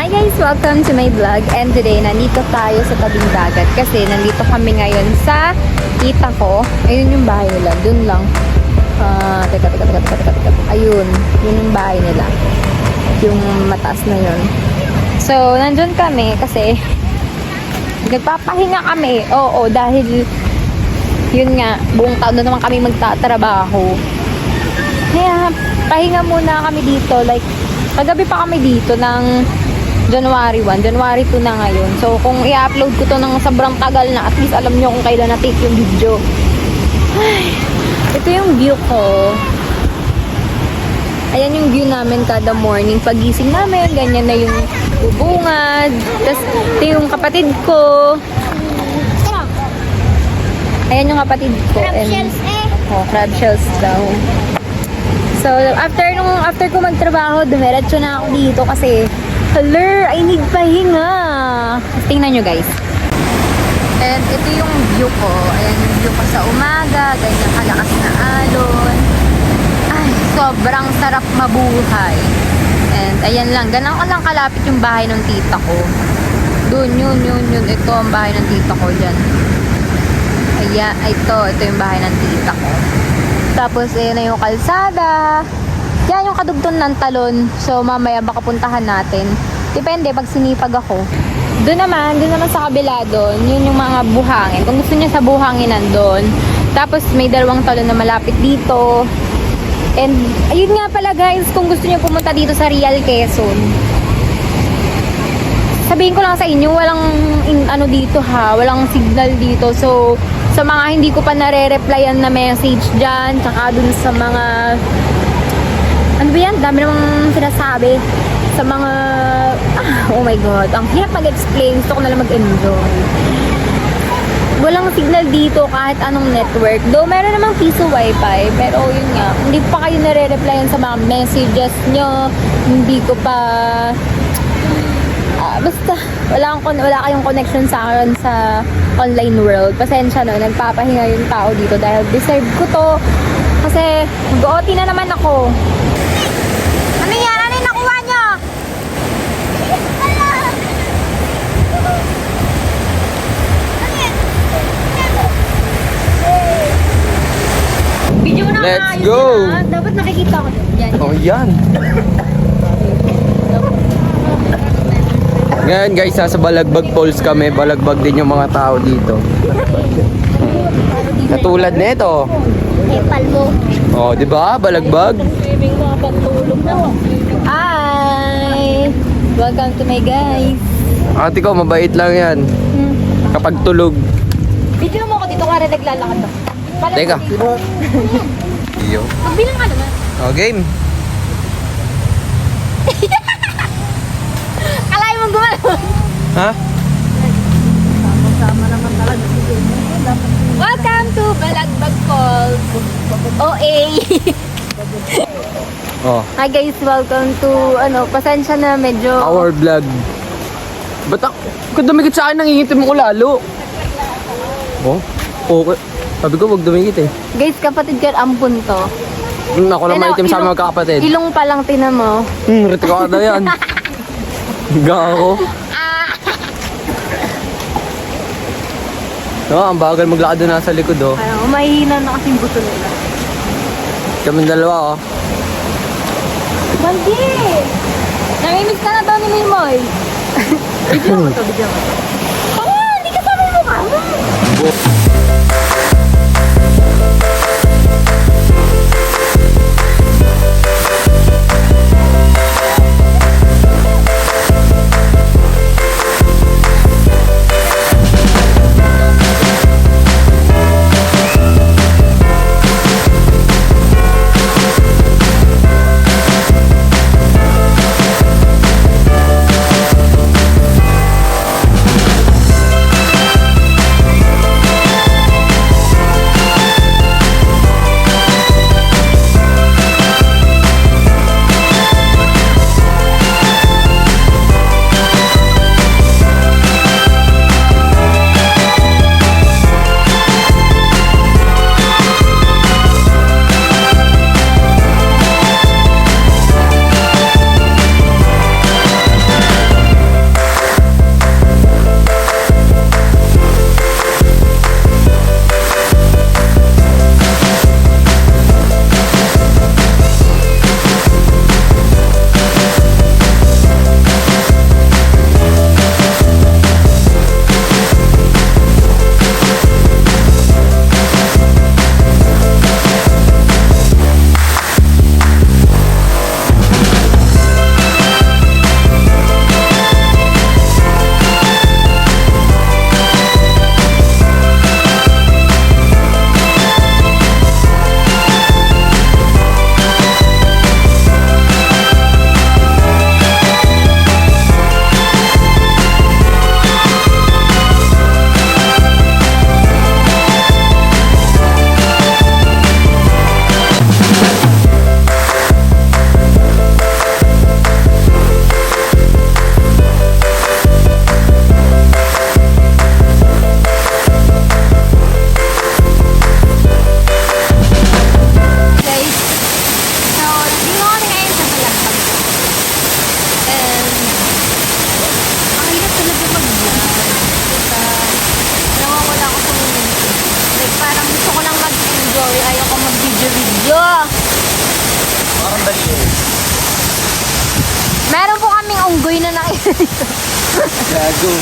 Hi guys! Welcome to my vlog and today nandito tayo sa tabing dagat kasi nandito kami ngayon sa tita ko. Ayun yung bahay nila, dun lang. Teka. Ayun, yun yung bahay nila. Yung mataas na yun. So, nandun kami kasi nagpapahinga kami. Oo, dahil yun nga, buong taon na naman kami magtatrabaho. Kaya, pahinga muna kami dito. Like, kagabi pa kami dito ng January 1. January 2 na ngayon. So, kung i-upload ko to ng sobrang tagal na, at least alam nyo kung kailan na-take yung video. Ay, ito yung view ko. Ayan yung view namin kada morning. Pagising namin, ganyan na yung bubungad. Tapos, ito yung kapatid ko. Ayan yung kapatid ko. Crab shells crab shells daw. So, after ko magtrabaho, dumiretso na ako dito kasi hello, I need pahinga. Tingnan nyo guys. And ito yung view ko. Ayan yung view ko sa umaga. Ganyan kalakas na alon. Ay, sobrang sarap mabuhay. And ayan lang. Ganun lang kalapit yung bahay ng tita ko. Doon, yun. Ito ang bahay ng tita ko dyan. Ayan, ito yung bahay ng tita ko. Tapos, ayan na yung kalsada. Yan yung kadugtong ng talon. So, mamaya baka puntahan natin. Depende, pag sinipag ako. Doon naman sa kabila doon, yun yung mga buhangin. Kung gusto niya sa buhangin nandun. Tapos, may dalawang talon na malapit dito. And, ayun nga pala guys, kung gusto niyo pumunta dito sa Real Quezon. Sabihin ko lang sa inyo, walang dito ha, walang signal dito. So, sa mga hindi ko pa nare-replyan na message dyan, tsaka dun sa mga ano ba yan? Dami namang sinasabi sa mga oh my god, ang hirap mag-explain, gusto ko na lang mag-enjoy. Walang signal dito kahit anong network. Though meron namang piso wifi, pero yun nga, hindi pa kayo nare-replyan sa mga messages nyo, hindi ko pa basta wala kayong connection sa akin sa online world. Pasensya na, nagpapahinga yung tao dito dahil deserve ko to. Kasi mag-OT na naman ako. Ano yan? Ano yung nakuha nyo? Video mo na. Let's go! Dapat nakikita ko yan. Oh, yan. Ngayon guys, sa Balagbag Falls kami. Balagbag din yung mga tao dito. Katulad nito. Epal mo. Oh, di ba? Balagbag. Hi! Welcome to my guys. Ate ko, mabait lang yan. Kapag tulog. Video mo ko dito kaya naglalakad ako. Teka. Iyo. Magbilang ka naman. Oh, game. Kalahin mong gumalaw. Ha? Welcome to Balagbag Falls. OA. Oh. Hi guys, welcome to pasensya na medyo Our vlog. Ba't kung dumikit sa akin, nangingitim mo ko lalo. Oh? Okay. Sabi ko, wag dumikit eh. guys, kapatid ko ampun to. Ako lang maitim sa mga kapatid. Ilong pa lang tinan mo. Rito ka na yan. Gako. No, ang bagal maglakad doon nasa likod oh. Ano, mahihina na kasing buto nila. Kami dalawa oh. Mandi! Namimiss ka na daw ni Mimoy. Video mo to. Hindi ka sabi mo ka. unggoy na nakita dito. Gago.